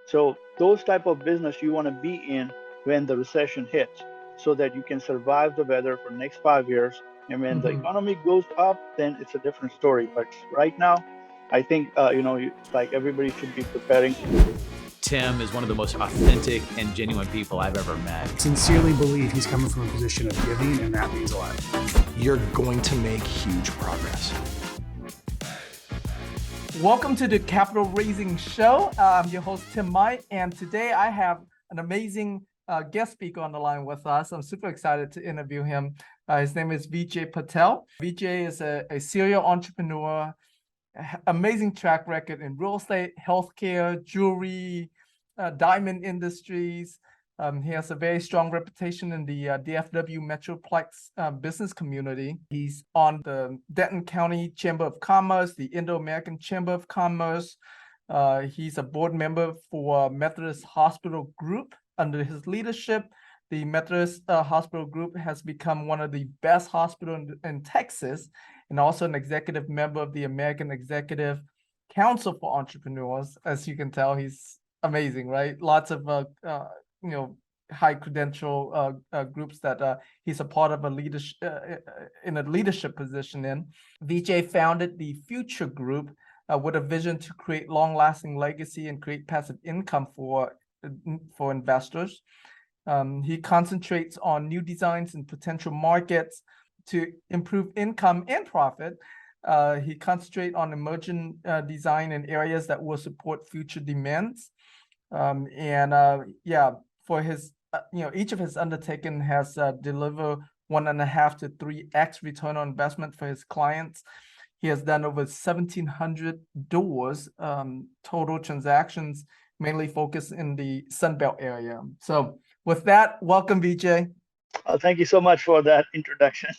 So those type of business you want to be in when the recession hits, so that you can survive the weather for next 5 years. And when the Hmm. economy goes up, then it's a different story. But right now, I think like everybody should be preparing. Tim is one of the most authentic and genuine people I've ever met. Sincerely believe he's coming from a position of giving, and that means a lot. You're going to make huge progress. Welcome to the Capital Raising Show. I'm your host, Tim Mai, and today I have an amazing guest speaker on the line with us. I'm super excited to interview him. His name is Vijay Patel. Vijay is a serial entrepreneur, amazing track record in real estate, healthcare, jewelry, diamond industries. He has a very strong reputation in the DFW Metroplex business community. He's on the Denton County Chamber of Commerce, the Indo-American Chamber of Commerce. He's a board member for Methodist Hospital Group. Under his leadership, the Methodist Hospital Group has become one of the best hospitals in Texas, and also an executive member of the American Executive Council for Entrepreneurs. As you can tell, he's amazing, right? Lots of high credential groups that he's a part of a leadership in a leadership position in. Vijay founded the Future Group with a vision to create long-lasting legacy and create passive income for investors. He concentrates on new designs and potential markets to improve income and profit. He concentrates on emerging design in areas that will support future demands. For his, each of his undertaking has delivered 1.5 to 3x return on investment for his clients. He has done over 1,700 doors, total transactions, mainly focused in the Sunbelt area. So with that, welcome, Vijay. Thank you so much for that introduction.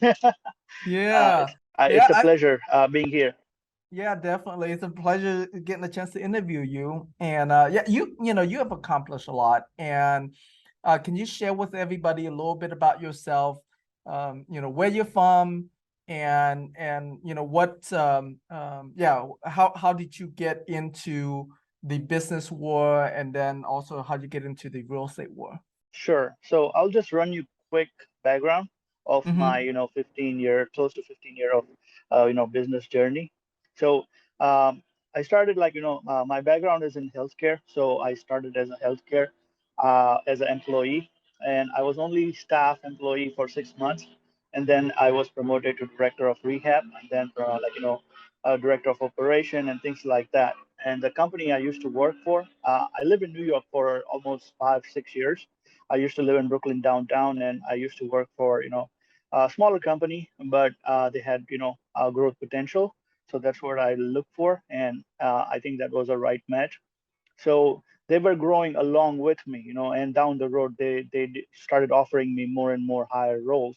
Yeah. It's a pleasure being here. Yeah, definitely. It's a pleasure getting a chance to interview you. And you have accomplished a lot. And can you share with everybody a little bit about yourself? Where you're from, and how did you get into the business world, and then also how did you get into the real estate world? Sure. So I'll just run you quick background of my, Mm-hmm. close to 15 year of, business journey. So I started my background is in healthcare. So I started as a healthcare, as an employee, and I was only staff employee for 6 months. And then I was promoted to director of rehab, and then, director of operation and things like that. And the company I used to work for, I lived in New York for almost 5, 6 years. I used to live in Brooklyn downtown, and I used to work for a smaller company, but they had growth potential. So that's what I look for, and I think that was a right match. So they were growing along with me, and down the road they started offering me more and more higher roles,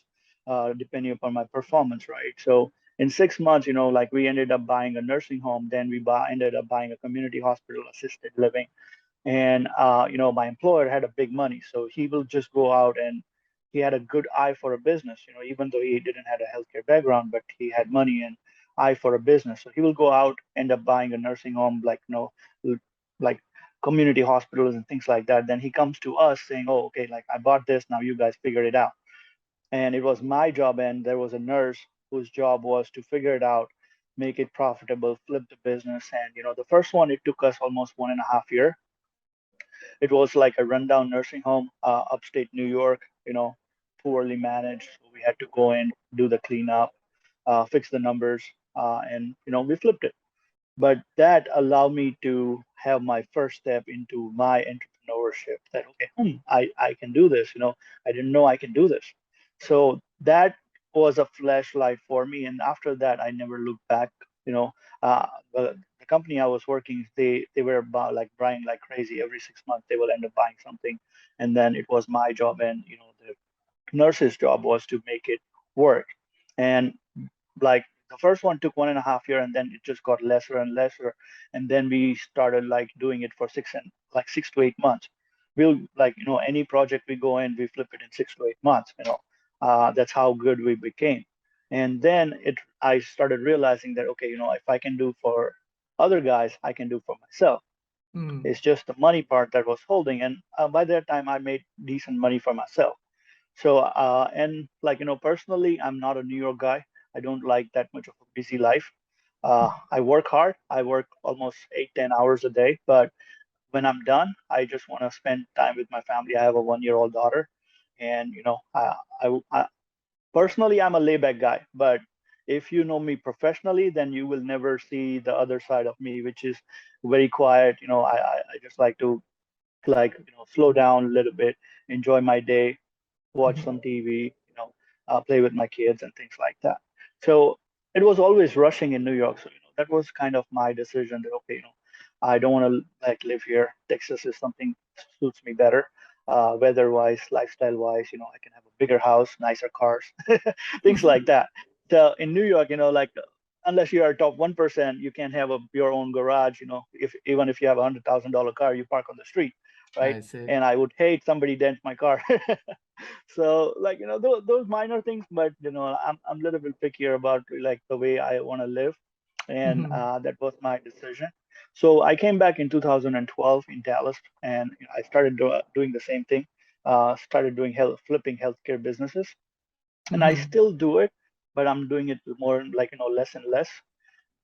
depending upon my performance, right? So in 6 months, like we ended up buying a nursing home, then ended up buying a community hospital, assisted living, and my employer had a big money, so he will just go out, and he had a good eye for a business, even though he didn't have a healthcare background, but he had money and eye for a business. So he will go out, end up buying a nursing home, like like community hospitals and things like that. Then he comes to us saying, oh, okay, like I bought this, now you guys figure it out. And it was my job, and there was a nurse whose job was to figure it out, make it profitable, flip the business. And the first one, it took us almost 1.5 years. It was like a rundown nursing home, upstate New York, poorly managed. So we had to go in, do the cleanup, fix the numbers, and we flipped it. But that allowed me to have my first step into my entrepreneurship. That okay, I can do this. I didn't know I can do this. So that was a flashlight for me. And after that, I never looked back. You know, the company I was working, they were about like buying like crazy. Every 6 months, they will end up buying something, and then it was my job, and the nurse's job was to make it work. And like the first one took 1.5 years, and then it just got lesser and lesser. And then we started like doing it for 6 to 8 months. We'll like any project we go in, we flip it in 6 to 8 months. That's how good we became. And then I started realizing that okay, if I can do for other guys, I can do for myself. Mm. It's just the money part that was holding. And by that time, I made decent money for myself. So, and like, personally, I'm not a New York guy. I don't like that much of a busy life. I work hard. I work almost 8, 10 hours a day. But when I'm done, I just want to spend time with my family. I have a 1 year old daughter. And, I personally, I'm a layback guy. But if you know me professionally, then you will never see the other side of me, which is very quiet. I just like to slow down a little bit, enjoy my day, watch Mhm. some TV, play with my kids and things like that. So it was always rushing in New York. So that was kind of my decision that okay, I don't want to like live here. Texas is something suits me better, weather-wise, lifestyle-wise. I can have a bigger house, nicer cars, things like that. So in New York, like unless you are top 1%, you can't have your own garage. If even if you have $100,000 car, you park on the street, right? I see. And I would hate somebody dent my car. So like those minor things, but I'm a little bit pickier about like the way I want to live, and Mhm. that was my decision. So I came back in 2012 in Dallas, and I started doing the same thing. Started doing flipping healthcare businesses, and I Mhm. still do it, but I'm doing it more like less and less.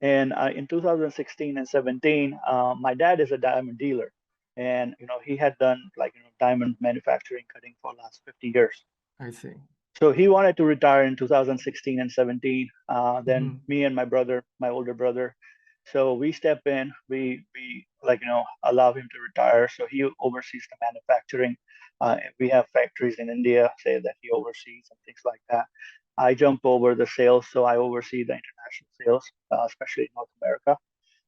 And in 2016 and 17, my dad is a diamond dealer, and he had done like diamond manufacturing cutting for the last 50 years. I see. So he wanted to retire in 2016 and 17. Then Mhm. me and my brother, my older brother, so we step in. We like allow him to retire. So he oversees the manufacturing. We have factories in India, say that he oversees and things like that. I jump over the sales, so I oversee the international sales, especially in North America.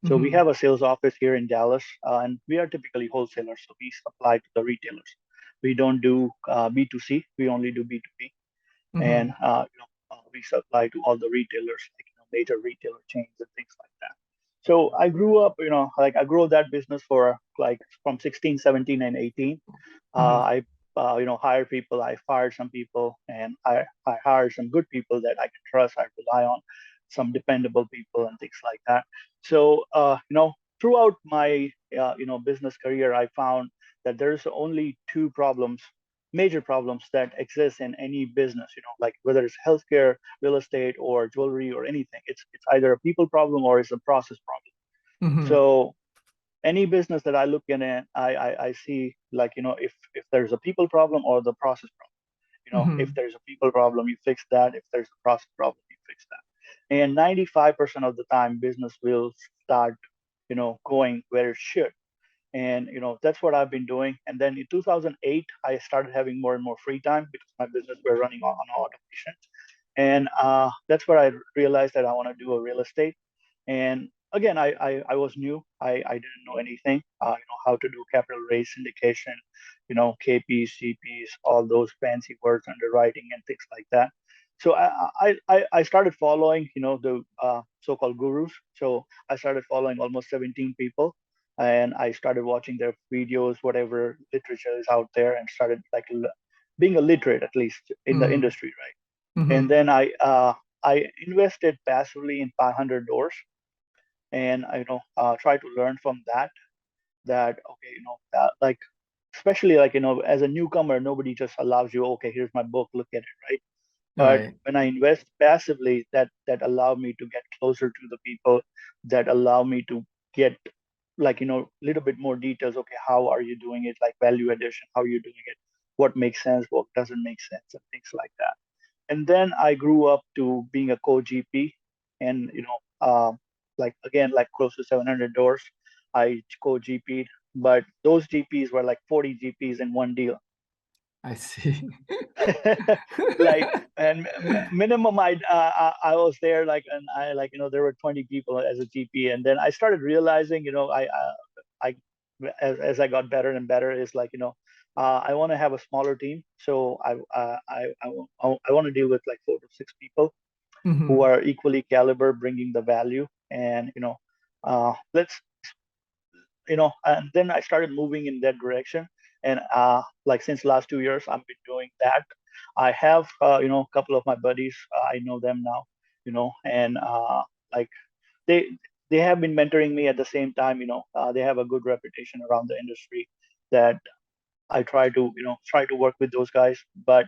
So we Mhm. have a sales office here in Dallas, and we are typically wholesalers. So we supply to the retailers. We don't do B2C. We only do B2B, and Mhm. we supply to all the retailers, like major retailer chains and things like that. So I grew up, like I grew that business for like from 16, 17, and 18. Mhm. I hired people, I fired some people, and I hired some good people that I can trust, I rely on, some dependable people and things like that. So throughout my business career, I found that there's only two problems, major problems that exist in any business, like whether it's healthcare, real estate, or jewelry or anything. It's either a people problem or it's a process problem. Mhm. So any business that I look in it, I see like if there's a people problem or the process problem. If Mhm. there's a people problem, you fix that. If there's a process problem, you fix that. And 95% of the time, business will start going where it should. And that's what I've been doing. And then in 2008, I started having more and more free time because my business were running on automation. And that's where I realized that I want to do a real estate. And again, I was new. I didn't know anything, how to do capital raise syndication, KPs, CPs, all those fancy words, underwriting and things like that. So I started following, the so-called gurus. So I started following almost 17 people, and I started watching their videos, whatever literature is out there, and started like being a literate at least in the Mhm. industry, right? And Mhm. then I invested passively in 500 doors, and I try to learn from that. That okay, like especially like as a newcomer, nobody just allows you. Okay, here's my book, look at it, right? But Right. when I invest passively, that allow me to get closer to the people, that allow me to get like little bit more details. Okay, how are you doing it? Like value addition, how are you doing it? What makes sense? What doesn't make sense? And things like that. And then I grew up to being a co-GP, and like again, like close to 700 doors, I co-GP'd, but those GPs were like 40 GPs in one deal. I see. Like, and minimum I was there like, and I like there were 20 people as a GP, and then I started realizing I as I got better and better is like I want to have a smaller team. So I want to deal with like 4 to 6 people who Mhm. are equally caliber, bringing the value. And let's and then I started moving in that direction. And like since last 2 years, I've been doing that. I have a couple of my buddies. I know them now, and like they they have been mentoring me at the same time. They have a good reputation around the industry that I try to work with those guys. But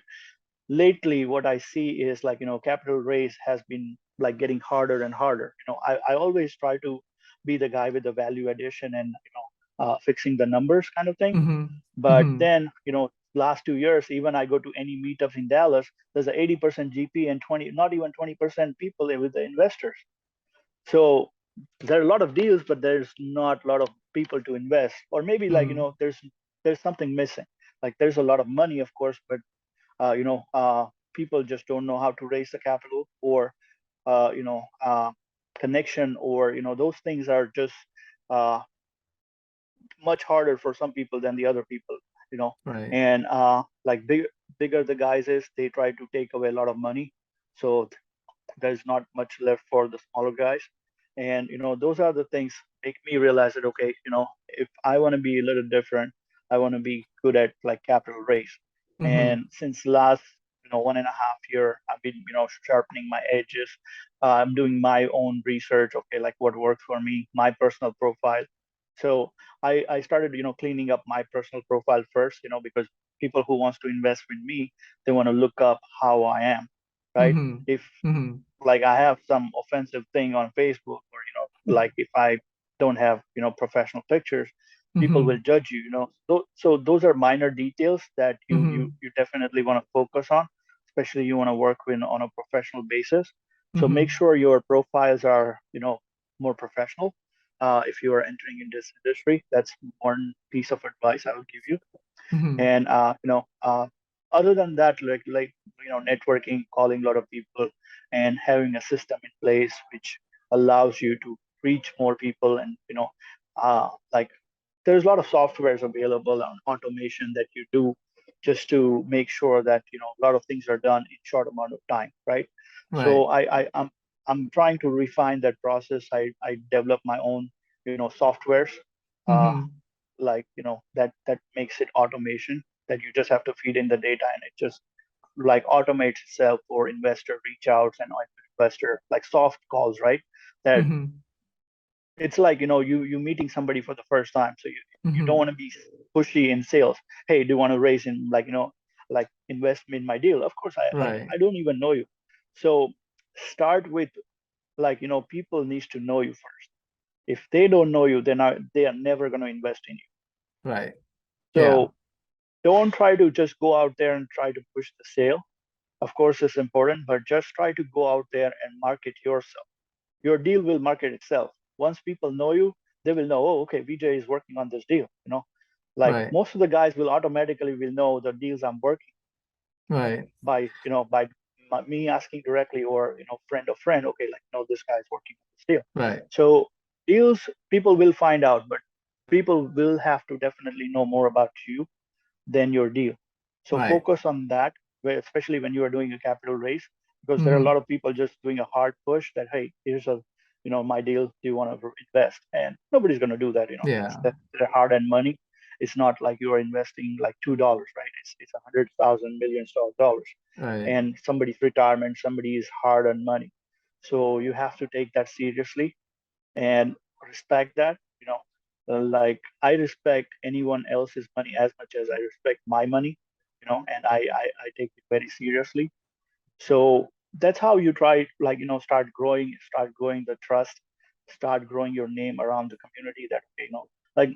lately, what I see is like, capital raise has been like getting harder and harder. I always try to be the guy with the value addition and, fixing the numbers kind of thing. Mm-hmm. But Mm-hmm. then, last 2 years, even I go to any meetups in Dallas, there's a 80% GP and 20, not even 20% people with the investors. So there are a lot of deals, but there's not a lot of people to invest. Or maybe like, Mm-hmm. there's something missing. Like there's a lot of money, of course, but people just don't know how to raise the capital, or uh, you know, uh, connection, or those things are just uh, much harder for some people than the other people. You know, Right. and like bigger the guys is, they try to take away a lot of money, so there's not much left for the smaller guys. And those are the things make me realize that, okay, if I want to be a little different, I want to be good at like capital raise. Mm-hmm. And since last 1.5 year, I've been sharpening my edges. I'm doing my own research, okay, like what works for me, my personal profile. So I started cleaning up my personal profile first, because people who wants to invest with me, they want to look up how I am, right? Mm-hmm. If Mm-hmm. like I have some offensive thing on Facebook, or like if I don't have professional pictures, people Mm-hmm. will judge you. So those are minor details that you Mm-hmm. you you definitely want to focus on, especially you want to work with on a professional basis. So Mm-hmm. make sure your profiles are more professional. If you are entering in this industry, that's one piece of advice I would give you. Mm-hmm. And other than that, like networking, calling a lot of people, and having a system in place which allows you to reach more people. And like there's a lot of softwares available on automation that you do just to make sure that a lot of things are done in short amount of time, right? So Right. I'm trying to refine that process. I develop my own softwares, uh, Mm-hmm. like that makes it automation, that you just have to feed in the data, and it just like automates itself for investor reach outs and investor like soft calls, right? That Mm-hmm. it's like you meeting somebody for the first time, so you don't Mm-hmm. want to be pushy in sales. Hey, do you want to raise in, like like invest in my deal? Of course, Right. I don't even know you. So start with like people needs to know you first. If they don't know you, they are never going to invest in you. Right. Yeah. So don't try to just go out there and try to push the sale. Of course, it's important, but just try to go out there and market yourself. Your deal will market itself. Once people know you, they will know, oh, okay, VJ is working on this deal. Like Right. most of the guys will automatically will know the deals I'm working Right. by, by me asking directly, or friend of friend. Okay, like this guy is working on this deal. Right. So deals people will find out, but people will have to definitely know more about you than your deal. So Right. focus on that, especially when you are doing a capital raise, because there are a Mm-hmm. lot of people just doing a hard push that, hey, here's my deal. Do you want to invest? And nobody's going to do that. Yeah. That's their hard-earned money. It's not like you are investing like $2, right? It's 100,000 millions of dollars, Right. and somebody's retirement, somebody's hard-earned money. So you have to take that seriously and respect that. Like I respect anyone else's money as much as I respect my money. And I take it very seriously. So that's how you try, like start growing the trust, start growing your name around the community. That like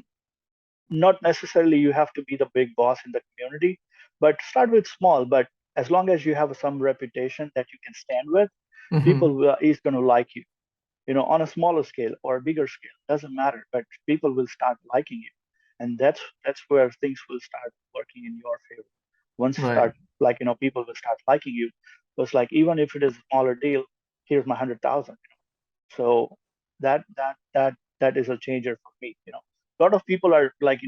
not necessarily you have to be the big boss in the community, but start with small. But as long as you have some reputation that you can stand with, Mm-hmm. people is going to like you. On a smaller scale or a bigger scale, doesn't matter, but people will start liking you. And that's where things will start working in your favor. Once Right. start, like people will start liking you. So it's like, even if it is a smaller deal, here's my 100,000. So that is a changer for me. A lot of people are like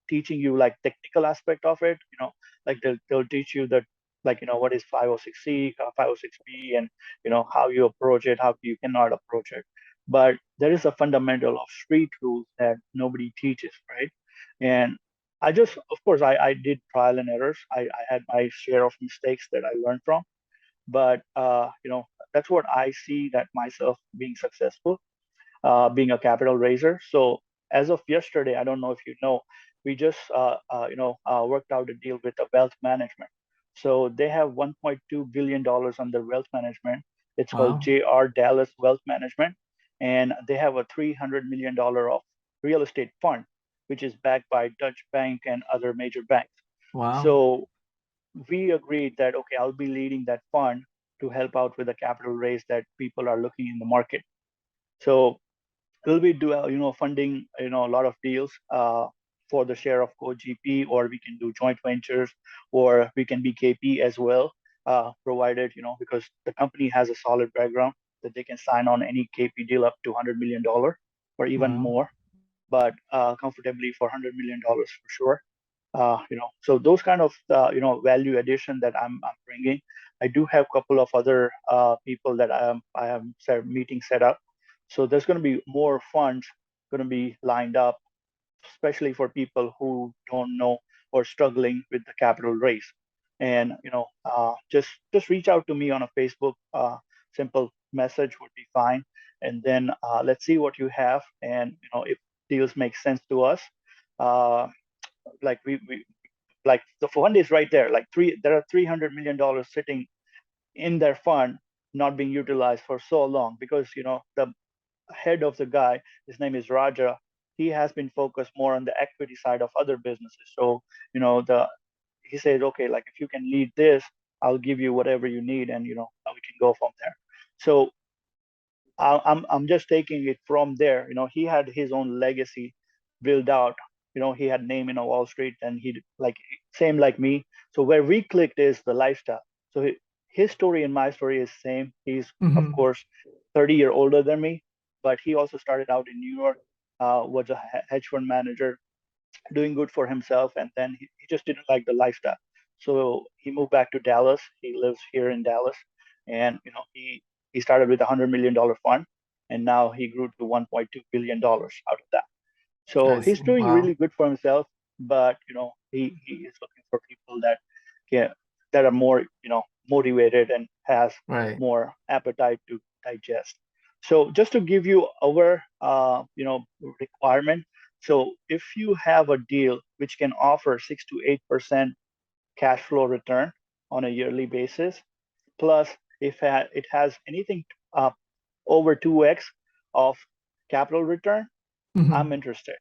teaching you like technical aspect of it. Like they'll teach you that, like what is 506c, 506b, and how you approach it, how you cannot approach it. But there is a fundamental of street rules that nobody teaches, right? And I just, of course, I did trial and errors. I had my share of mistakes that I learned from, but that's what I see that myself being successful. being a capital raiser. So as of yesterday, I don't know if you know, we just worked out a deal with a wealth management. So they have $1.2 billion under wealth management. It's called Wow. JR Dallas Wealth Management, and they have a $300 million of real estate fund, which is backed by Dutch Bank and other major banks. Wow. So we agreed that okay, I'll be leading that fund to help out with the capital raise that people are looking in the market. So will we do funding a lot of deals for the share of co-GP, or we can do joint ventures, or we can be KP as well, provided because the company has a solid background that they can sign on any KP deal up to $100 million or even Wow. more, but comfortably for $100 million for sure. So those kind of value addition that I'm bringing. I do have a couple of other people that I am meeting set up. So there's going to be more funds going to be lined up, especially for people who don't know or struggling with the capital raise. And just reach out to me on a Facebook. Simple message would be fine. And then let's see what you have, and if deals make sense to us. Uh, like we like the fund is right there. There are $300 million sitting in their fund, not being utilized for so long, because the head of the guy, his name is Raja. He has been focused more on the equity side of other businesses. So the he said, okay, like if you can lead this, I'll give you whatever you need, and we can go from there. So I'm just taking it from there. He had his own legacy built out. He had name in Wall Street, and he like same like me. So where we clicked is the lifestyle. So his story and my story is same. He's of Hmm. course 30 years older than me, but he also started out in New York, was a hedge fund manager, doing good for himself, and then he just didn't like the lifestyle. So he moved back to Dallas. He lives here in Dallas, and he started with $100 million fund, and now he grew to $1.2 billion out of that. So I see. he's doing Wow. really good for himself, but he is looking for people that can that are more motivated and has Right. more appetite to digest. So just to give you our requirement. So if you have a deal which can offer 6 to 8% cash flow return on a yearly basis, plus if it has anything uh, over 2x of capital return, I'm Hmm. interested.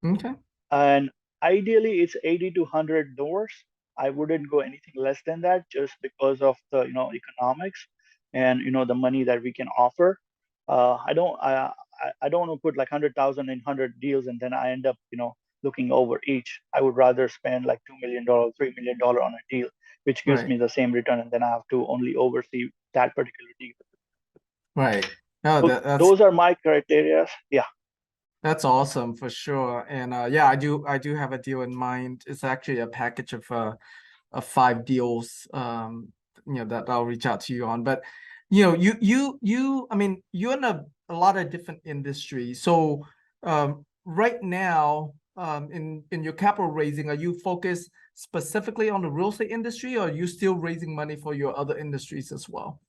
Okay. And ideally, it's 80 to 100 doors. I wouldn't go anything less than that, just because of the economics and the money that we can offer. I don't want to put like 100,000 in 100 deals, and then I end up looking over each. I would rather spend like $2 million, $3 million on a deal, which gives Right. me the same return, and then I have to only oversee that particular deal. Right. No, So that's those are my criteria. Yeah. that's awesome for sure. And yeah, I do have a deal in mind. It's actually a package of 5 deals that I'll reach out to you on. But I mean, you're in a lot of different industries. So right now, in your capital raising, are you focused specifically on the real estate industry, or are you still raising money for your other industries as well?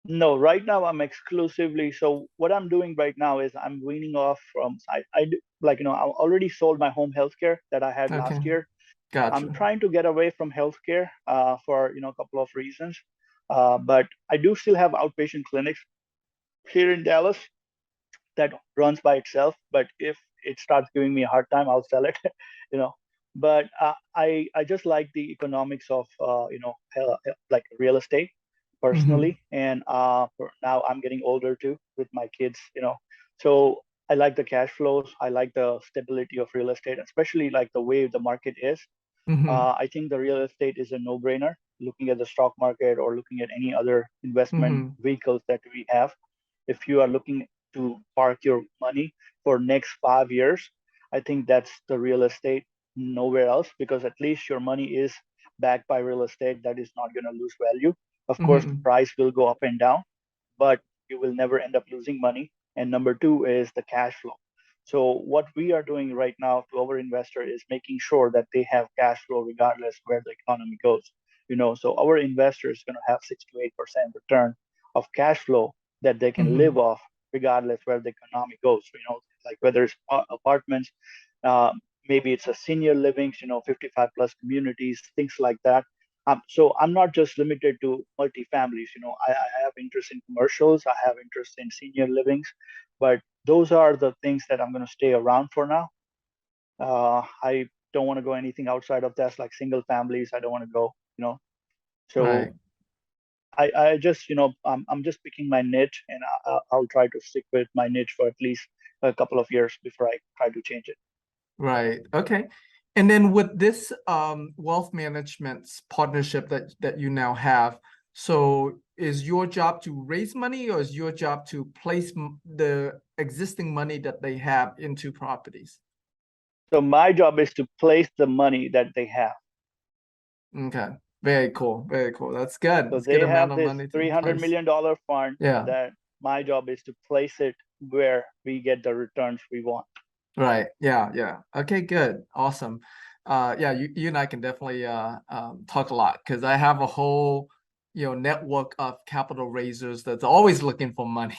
No, right now I'm exclusively. So what I'm doing right now is I'm weaning off from I already sold my home healthcare that I had Okay, last year. I'm gotcha. trying to get away from healthcare for a couple of reasons. But I do still have outpatient clinics here in Dallas that runs by itself. But if it starts giving me a hard time, I'll sell it. you know. But I just like the economics of like real estate Hmm. personally, and for now I'm getting older too with my kids. So I like the cash flows. I like the stability of real estate, especially like the way the market is. Hmm. I think the real estate is a no-brainer. Looking at the stock market or looking at any other investment Hmm. vehicles that we have, if you are looking to park your money for next 5 years, I think that's the real estate, nowhere else, because at least your money is backed by real estate that is not going to lose value. Of course, the Hmm. price will go up and down, but you will never end up losing money. And number two is the cash flow. So what we are doing right now to our investor is making sure that they have cash flow regardless where the economy goes. So our investor is going to have 6 to 8% return of cash flow that they can live Hmm. off regardless where the economy goes. Like whether it's apartments, uh, maybe it's a senior living, 55 plus communities, things like that. So I'm not just limited to multifamilies. I have interest in commercials, I have interest in senior livings, but those are the things that I'm going to stay around for now. I don't want to go anything outside of that, like single families. I don't want to go. So Right. I just, I'm just picking my niche, and I'll try to stick with my niche for at least a couple of years before I try to change it. Right. Okay. And then with this wealth management partnership that you now have, so is your job to raise money, or is your job to place the existing money that they have into properties? So my job is to place the money that they have. Okay. Very cool. Very cool. That's good. So It's good they amount have of this money to $300 place. million fund Yeah. that my job is to place it where we get the returns we want. Right. Yeah. Yeah. Okay, good. Awesome. Yeah, you and I can definitely talk a lot, because I have a whole, network of capital raisers that's always looking for money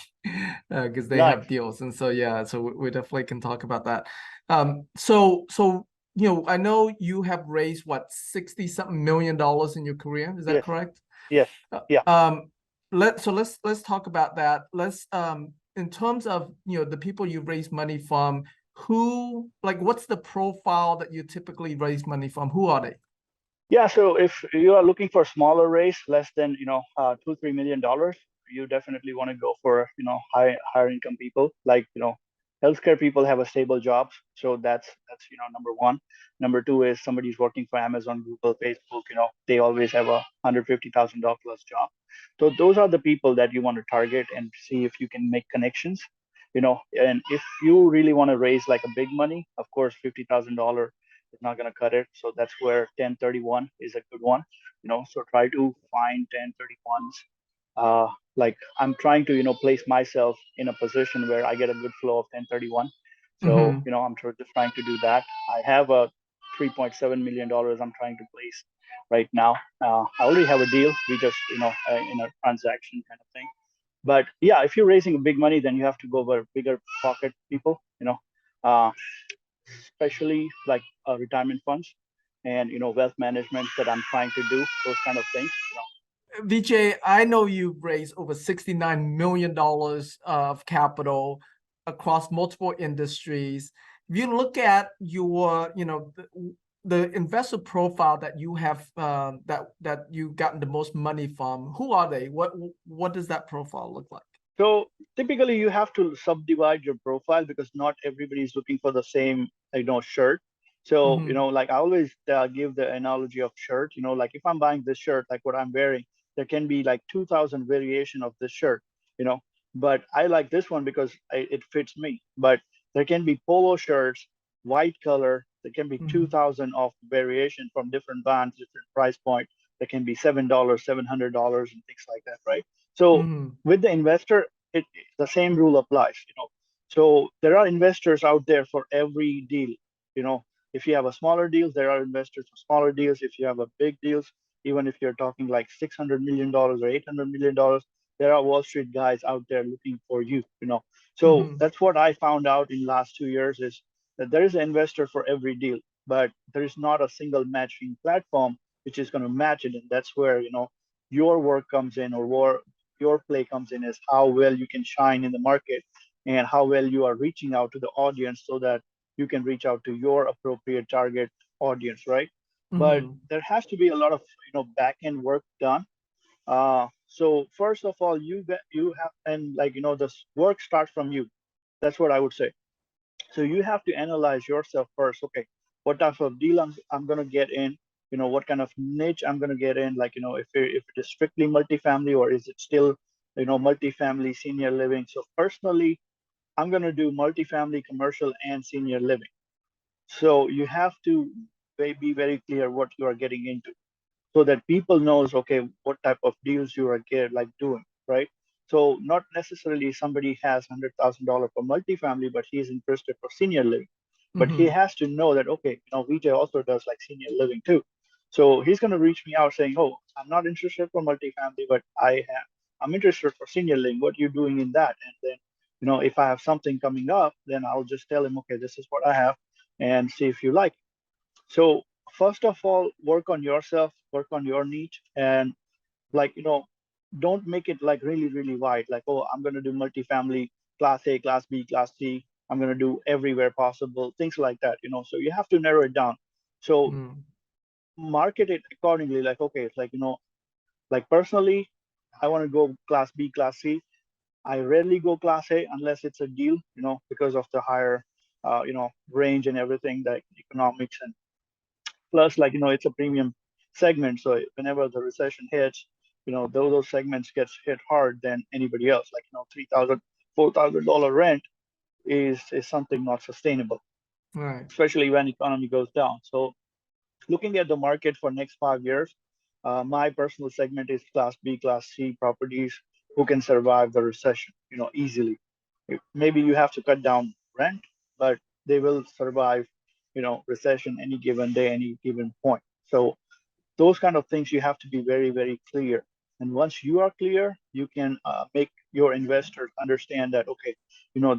because they Nice. have deals. And so yeah, so we definitely can talk about that. So I know you have raised what, 60 something $million in your career, is that Yes. correct? Yes. Uh, Yeah. let's talk about that. Let's in terms of the people you raise money from, what's the profile that you typically raise money from? Who are they? Yeah, so if you are looking for a smaller raise, less than $2-3 million, you definitely want to go for higher income people. Like healthcare people have a stable jobs, so that's number one. Number two is somebody's working for Amazon, Google, Facebook. They always have a $150,000 plus job. So those are the people that you want to target and see if you can make connections. And if you really want to raise like a big money, of course, $50,000 is not going to cut it. So that's where 1031 is a good one. So try to find 1031s. Like I'm trying to, place myself in a position where I get a good flow of 1031. So, Mm-hmm. I'm just trying to do that. I have a $3.7 million I'm trying to place right now. I already have a deal. We just, in a transaction kind of thing. But yeah, if you're raising big money, then you have to go over bigger pocket people. Uh, especially like retirement funds and wealth management that I'm trying to do, those kind of things. VJ, I know you've raised over $69 million of capital across multiple industries. If you look at your, the investor profile that you have, that you've gotten the most money from, who are they? What does that profile look like? So typically you have to subdivide your profile because not everybody is looking for the same, shirt. So, Mm-hmm. like I always give the analogy of shirt, like if I'm buying this shirt, like what I'm wearing, there can be like 2,000 variation of this shirt, you know, but I like this one because it fits me. But there can be polo shirts, white color, there can be Mm-hmm. 2,000 of variation from different brands, different price point. There can be $7, $700 and things like that, right? So Mm-hmm. with the investor, the same rule applies. So there are investors out there for every deal. You know, if you have a smaller deal, there are investors for smaller deals. If you have a big deals, even if you're talking like $600 million or $800 million, there are Wall Street guys out there looking for you. So Mm-hmm. that's what I found out in last 2 years is that there is an investor for every deal, but there is not a single matching platform which is going to match it. And that's where, your work comes in, or your play comes in, is how well you can shine in the market and how well you are reaching out to the audience so that you can reach out to your appropriate target audience, right? But Mm-hmm. there has to be a lot of back end work done. So first of all, you have, and like this work starts from you. That's what I would say. So you have to analyze yourself first. Okay, what type of deal I'm going to get in? What kind of niche I'm going to get in? Like, if it is strictly multifamily, or is it still, multifamily senior living? So personally, I'm going to do multifamily, commercial, and senior living. So you have to be very clear what you are getting into so that people knows, okay, what type of deals you are like doing, right? So not necessarily somebody has $100,000 for multifamily, but he's interested for senior living. But he Mm-hmm. has to know that, okay, Vijay also does like senior living too. So he's going to reach me out saying, oh, I'm not interested for multifamily, but I'm interested for senior living. What are you doing in that? And then If I have something coming up, then I'll just tell him, okay, this is what I have, and see if you like it. So first of all, work on yourself, work on your niche, and like don't make it like really really wide. Like, oh, I'm going to do multifamily, class A, class B, class C. I'm going to do everywhere possible, things like that. So you have to narrow it down. So Mm. market it accordingly. Like, okay, it's like like personally, I want to go class B, class C. I rarely go class A unless it's a deal, because of the higher, range and everything, like economics, and plus, like, it's a premium segment. So whenever the recession hits, those segments gets hit hard than anybody else. Like, $3,000, $4,000 rent is something not sustainable, Right. especially when economy goes down. So looking at the market for next 5 years, my personal segment is class B, class C properties who can survive the recession, easily. Maybe you have to cut down rent, but they will survive, recession any given day, any given point. So those kind of things you have to be very very clear, and once you are clear, you can make your investors understand that, okay,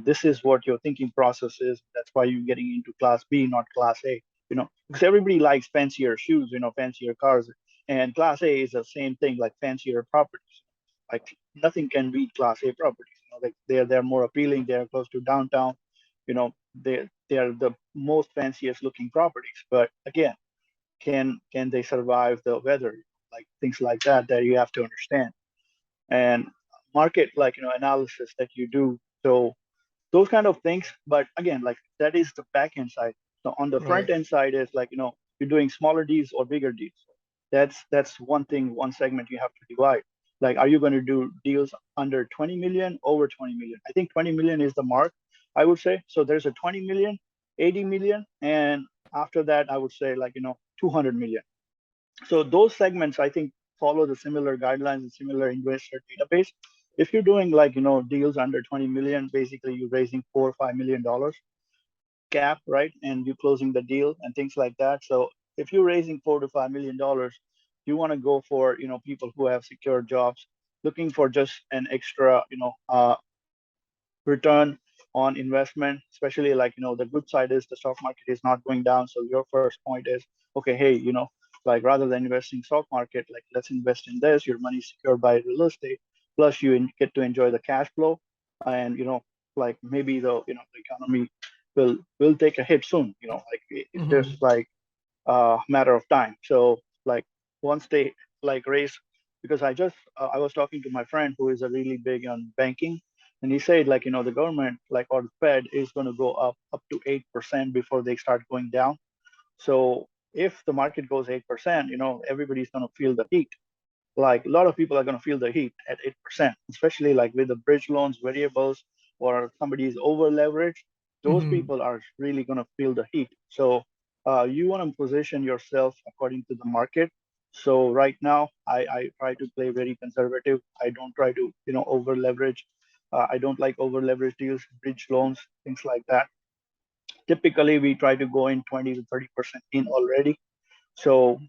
this is what your thinking process is. That's why you're getting into class B, not class A. Because everybody likes fancier shoes, fancier cars, and class A is the same thing, like fancier properties. Like nothing can beat class A properties. Like they're more appealing, they're close to downtown. They're the most fanciest looking properties, but again, can they survive the weather, like things like that you have to understand, and market, like, analysis that you do. So those kind of things. But again, like, that is the back end side. So on the front Right. end side is like, you're doing smaller deals or bigger deals. That's one thing, one segment you have to divide. Like, are you going to do deals under 20 million, over 20 million? I think 20 million is the mark, I would say. So there's a 20 million, 80 million, and after that I would say, like, 200 million. So those segments, I think, follow the similar guidelines and similar investor database. If you're doing, like, deals under 20 million, basically you're raising $4 or $5 million cap, right? And you're closing the deal and things like that. So if you're raising $4 to $5 million, you want to go for, people who have secure jobs, looking for just an extra, return on investment. Especially, like, the good side is the stock market is not going down. So your first point is, okay, hey, like, rather than investing stock market, like, let's invest in this. Your money is secured by real estate, plus you get to enjoy the cash flow. And like, maybe the economy will take a hit soon. Like, it's just Mm-hmm. like a matter of time. So, like, once they, like, raise, because I was talking to my friend who is a really big on banking, and he said, like, the government, like, or the Fed is going to go up to 8% before they start going down. So if the market goes 8%, everybody's going to feel the heat. Like, a lot of people are going to feel the heat at 8%, especially like with the bridge loans, variables, or somebody is over leveraged. Those Mm-hmm. people are really going to feel the heat. So you want to position yourself according to the market. So right now, I try to play very conservative. I don't try to, over leverage. I don't like over leverage deals, bridge loans, things like that. Typically, we try to go in 20 to 30% in already. So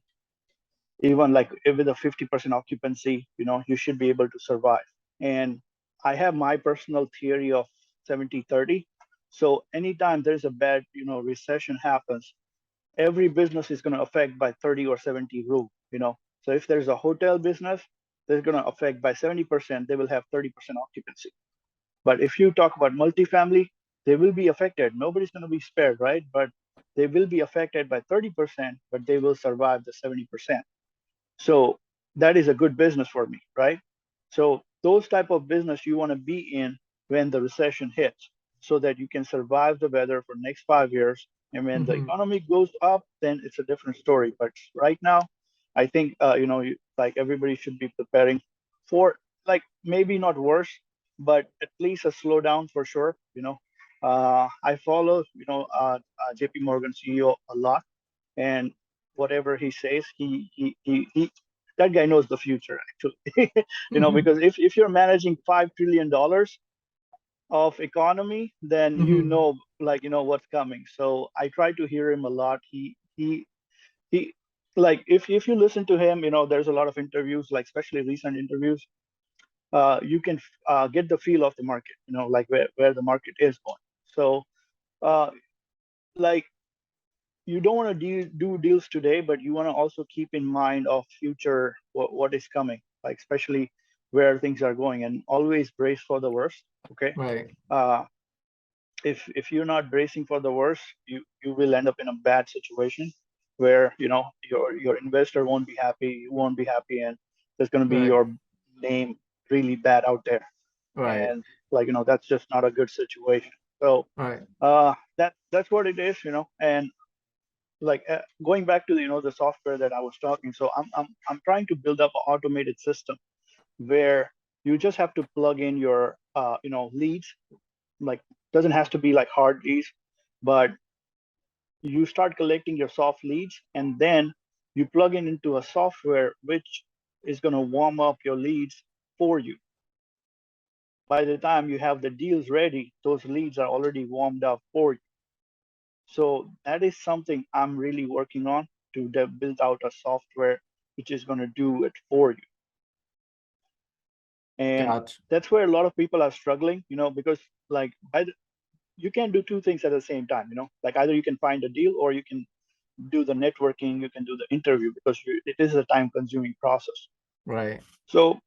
even like with a 50% occupancy, you should be able to survive. And I have my personal theory of 70/30. So anytime there's a bad, recession happens, every business is going to affect by 30 or 70 rule. So if there's a hotel business, they're going to affect by 70%, they will have 30% occupancy. But if you talk about multifamily, they will be affected. Nobody's going to be spared, right? But they will be affected by 30%, but they will survive the 70%. So that is a good business for me, right? So those type of business you want to be in when the recession hits, so that you can survive the weather for next 5 years. And when the Mm-hmm. economy goes up, then it's a different story. But right now, I think, like, everybody should be preparing for, like, maybe not worse, but at least a slowdown for sure. I follow, JP Morgan CEO a lot, and whatever he says, he that guy knows the future, actually. Because if you're managing $5 trillion of economy, then Mm-hmm. like, what's coming. So I try to hear him a lot. He like, if you listen to him, there's a lot of interviews, like especially recent interviews. you can get the feel of the market, like where the market is going. So uh, like you don't want to do deals today, but you want to also keep in mind of future what is coming, like especially where things are going, and always brace for the worst. Okay. Right. Uh, if you're not bracing for the worst, you will end up in a bad situation where your investor won't be happy, you won't be happy, and there's going to be Right. your name really bad out there, Right. and that's just not a good situation. So Right. that's what it is, and going back to the software that I was talking. So I'm trying to build up an automated system where you just have to plug in your leads. Like, doesn't have to be like hard leads, but you start collecting your soft leads, and then you plug in into a software which is going to warm up your leads for you. By the time you have the deals ready, those leads are already warmed up for you. So that is something I'm really working on, to build out a software which is going to do it for you. And Gotcha. that's where a lot of people are struggling, because like you can do two things at the same time, like either you can find a deal, or you can do the networking, you can do the interview, because it is a time consuming process. Right. So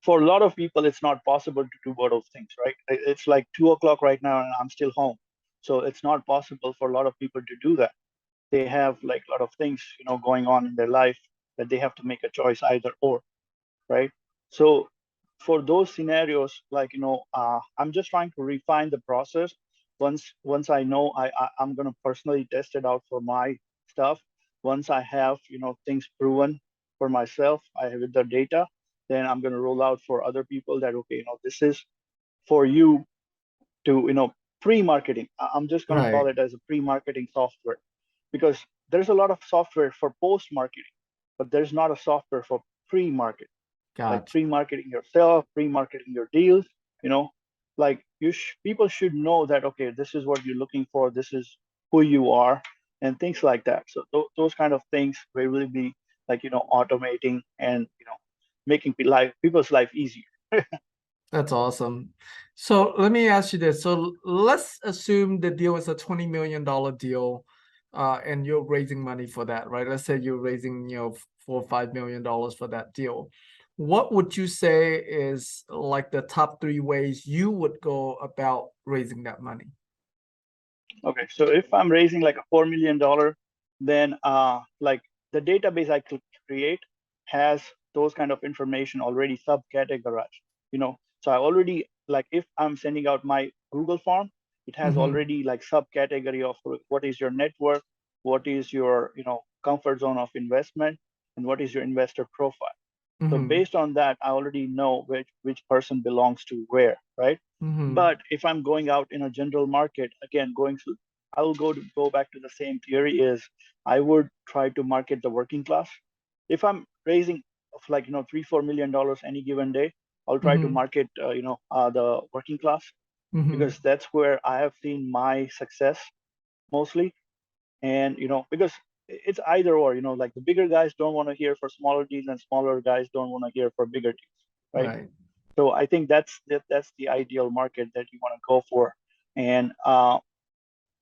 for a lot of people, it's not possible to do both of things, right? It's like 2 o'clock right now and I'm still home. So it's not possible for a lot of people to do that. They have like a lot of things, going on in their life, that they have to make a choice, either or, right? So for those scenarios, I'm just trying to refine the process. Once I know, I'm going to personally test it out for my stuff. Once I have things proven for myself, I have the data, then I'm going to roll out for other people that, okay, this is for you to pre-marketing. I'm just going to call Right. it as a pre-marketing software, because there's a lot of software for post-marketing, but there's not a software for pre-marketing, like Gotcha. pre-marketing yourself, pre-marketing your deals. You know, like people should know that, okay, this is what you're looking for, this is who you are, and things like that. So those kind of things will really be like automating and making people's life easier. That's awesome. So let me ask you this. So let's assume the deal is a $20 million deal, and you're raising money for that, right? Let's say you're raising, $4 or $5 million for that deal. What would you say is like the top 3 ways you would go about raising that money? Okay, so if I'm raising like a $4 million, then like the database I could create has those kind of information already subcategorized. So I already, like, if I'm sending out my Google form, it has Mm-hmm. already like subcategory of what is your net worth, what is your comfort zone of investment, and what is your investor profile. So Mm-hmm. based on that, I already know which person belongs to where, right? Mm-hmm. But if I'm going out in a general market, again, I will go back to the same theory, is I would try to market the working class. If I'm raising of like $3-4 million any given day, I'll try to Mm-hmm. market the working class, Mm-hmm. because that's where I have seen my success mostly. And because it's either or, like the bigger guys don't want to hear for smaller deals, and smaller guys don't want to hear for bigger deals, right? Right. So I think that's the ideal market that you want to go for. And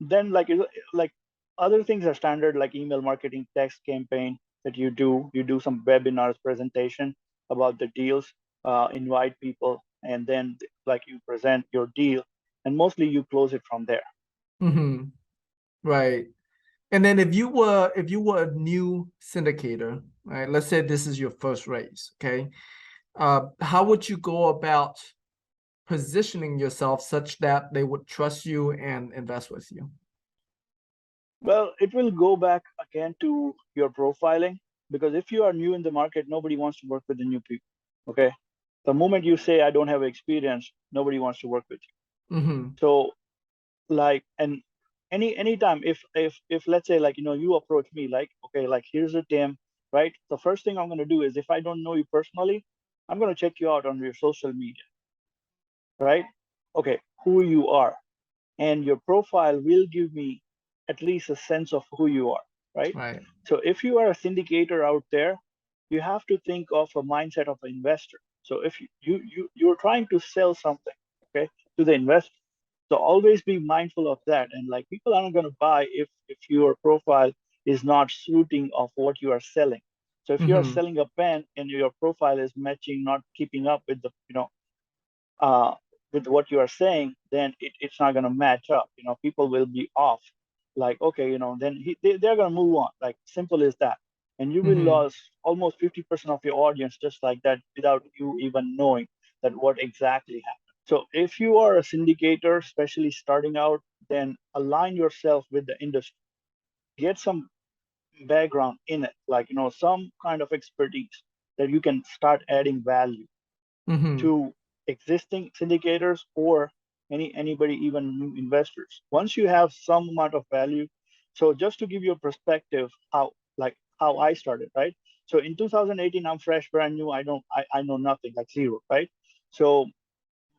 then like other things are standard, like email marketing, text campaign that you do some webinars, presentation about the deals, invite people, and then like you present your deal, and mostly you close it from there. Mm-hmm. Right. And then if you were a new syndicator, right? Let's say this is your first raise, okay? How would you go about positioning yourself such that they would trust you and invest with you? Well, it will go back again to your profiling, because if you are new in the market, nobody wants to work with the new people. Okay. The moment you say I don't have experience, nobody wants to work with you. Mm-hmm. So like, and anytime if let's say like you approach me like, okay, like here's a Tim, right? The first thing I'm gonna do is, if I don't know you personally, I'm gonna check you out on your social media, right? Okay, who you are, and your profile will give me at least a sense of who you are, right? Right. So if you are a syndicator out there, you have to think of a mindset of an investor. So if you're trying to sell something, okay, to the investor, so always be mindful of that. And like people aren't going to buy if your profile is not suiting of what you are selling. So if you are Mm-hmm. selling a pen and your profile is matching, not keeping up with the uh, with what you are saying, then it's not going to match up. People will be off. Like, okay, then they're going to move on. Like, simple as that. And you will Mm-hmm. lose almost 50% of your audience just like that without you even knowing that what exactly happened. So if you are a syndicator, especially starting out, then align yourself with the industry. Get some background in it, like, some kind of expertise that you can start adding value Mm-hmm. to existing syndicators or anybody, even new investors. Once you have some amount of value, so just to give you a perspective, how I started, right? So in 2018, I'm fresh, brand new. I know nothing, like zero, right? So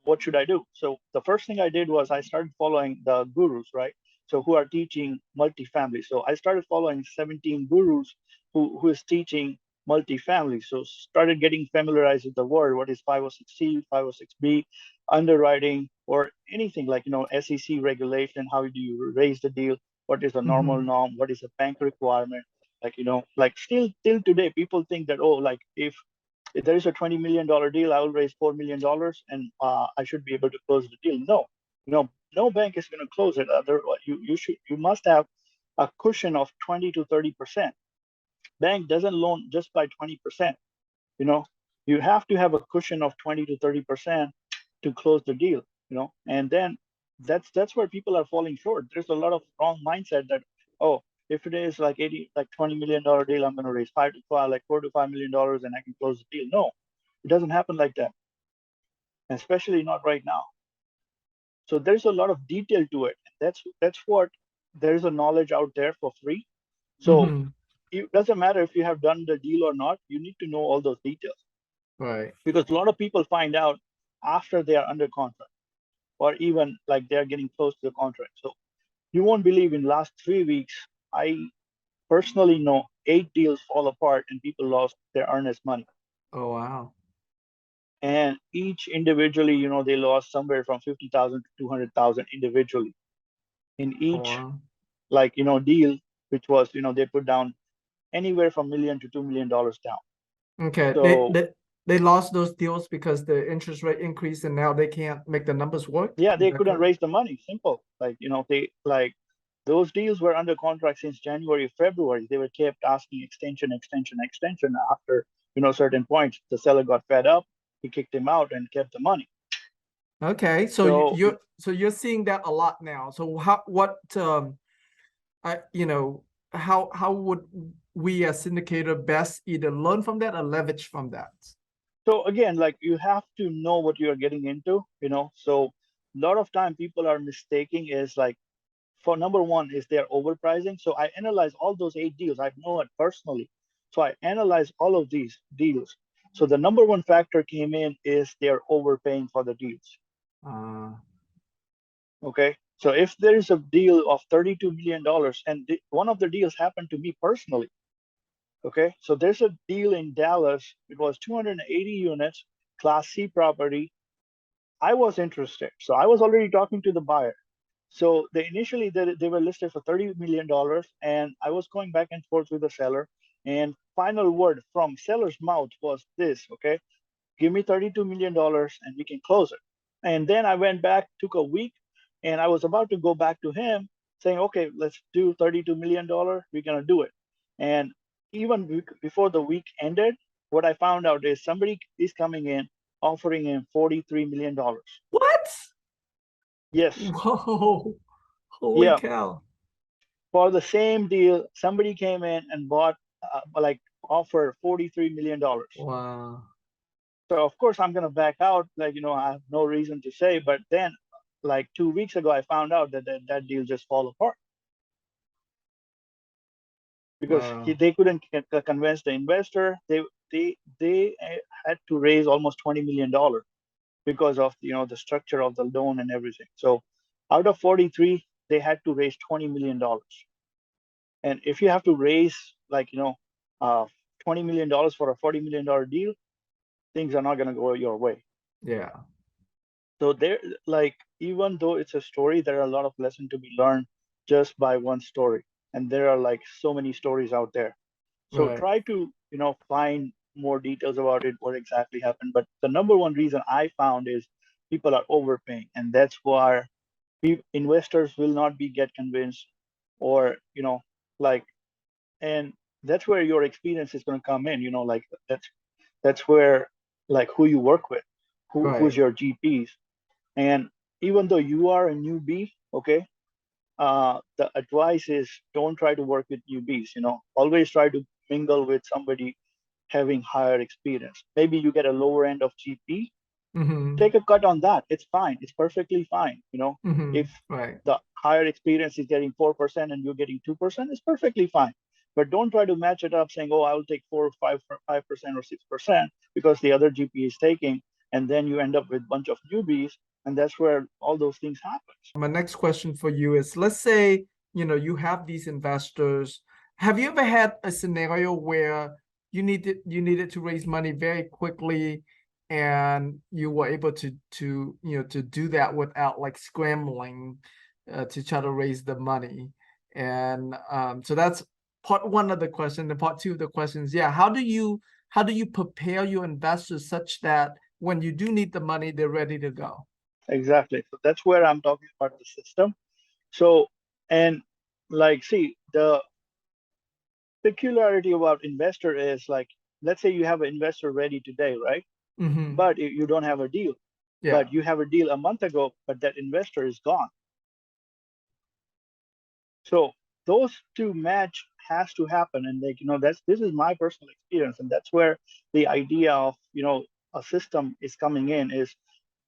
what should I do? So the first thing I did was I started following the gurus, right? So who are teaching multifamily. So I started following 17 gurus who is teaching multifamily. So started getting familiarized with the word. What is 506C, 506B, underwriting, or anything like, SEC regulation? How do you raise the deal? What is a normal Mm-hmm. norm? What is a bank requirement? Like, like still till today, people think that, oh, like if there is a $20 million deal, I will raise $4 million and I should be able to close the deal. No, no bank is going to close it. Otherwise, you must have a cushion of 20 to 30%. Bank doesn't loan just by 20%. You know, you have to have a cushion of 20 to 30% to close the deal. And then that's where people are falling short. There's a lot of wrong mindset that, oh, if it is like $20 million deal, I'm going to raise $4 to $5 million and I can close the deal. No, it doesn't happen like that, especially not right now. So there's a lot of detail to it. That's what there's a knowledge out there for free. So Mm-hmm. it doesn't matter if you have done the deal or not. You need to know all those details Right. because a lot of people find out after they are under contract or even like they're getting close to the contract. So you won't believe in last 3 weeks, I personally know 8 deals fall apart and people lost their earnest money. Oh wow. And each individually, they lost somewhere from 50,000 to 200,000 individually in Oh each, wow. like, deal, which was, they put down anywhere from million to $2 million down. Okay. They So they they lost those deals because the interest rate increased and now they can't make the numbers work. yeah, Is they that couldn't correct? raise the money. Simple. Like, they like those deals were under contract since January, February. They were kept asking extension, extension, extension. After, certain points, the seller got fed up. He kicked him out and kept the money. Okay. So So you're seeing that a lot now. So I how would we as syndicator best either learn from that or leverage from that? so again, like you have to know what you are getting into. So a lot of time people are mistaking is like, for number one is they're overpricing. So I analyze all those 8 deals. I know it personally. So I analyze all of these deals. So the number one factor came in is they're overpaying for the deals. Uh, Okay. So if there is a deal of $32 million, and one of the deals happened to me personally. Okay. So there's a deal in Dallas. It was 280 units, Class C property. I was interested. So I was already talking to the buyer. So they were listed for $30 million, and I was going back and forth with the seller. And final word from seller's mouth was this: okay, give me $32 million and we can close it. And then I went back, took a week, and I was about to go back to him saying, okay, let's do $32 million. We're gonna do it. And even before the week ended, what I found out is somebody is coming in offering him $43 million. what? Yes, Whoa. Holy yeah. cow. For the same deal, somebody came in and bought, like, offer $43 million. Wow. So of course I'm gonna back out. Like, I have no reason to say. But then, like 2 weeks ago, I found out that deal just fall apart because Wow. they couldn't convince the investor. They had to raise almost $20 million because of the structure of the loan and everything. So out of 43, they had to raise $20 million. And if you have to raise, like, uh, $20 million for a $40 million deal, things are not going to go your way. Yeah. So there, like, even though it's a story, there are a lot of lessons to be learned just by one story. And there are like so many stories out there. So Right. try to, find more details about it, what exactly happened. But the number one reason I found is people are overpaying. And that's why investors will not be get convinced, or, like, and that's where your experience is going to come in, like that's where, like, who you work with, who's Right. your GPs. And even though you are a newbie, okay, the advice is don't try to work with newbies. Always try to mingle with somebody having higher experience. Maybe you get a lower end of GP, Mm-hmm. take a cut on that. It's fine. It's perfectly fine. Mm-hmm. If Right. the higher experience is getting 4% and you're getting 2%, it's perfectly fine. But don't try to match it up saying, oh, I will take 5% or 6% because the other GP is taking, and then you end up with a bunch of newbies, and that's where all those things happen. My next question for you is, let's say, you have these investors. Have you ever had a scenario where you needed to raise money very quickly and you were able to do that without like scrambling to try to raise the money? And so that's part one of the question. And part two of the question is, yeah, how do you prepare your investors such that when you do need the money, they're ready to go? Exactly. So that's where I'm talking about the system. So, and like, see, the peculiarity about investor is like, let's say you have an investor ready today, right? Mm-hmm. But you don't have a deal. Yeah. But you have a deal a month ago, but that investor is gone. So those two match has to happen. And like, this is my personal experience. And that's where the idea of, a system is coming in, is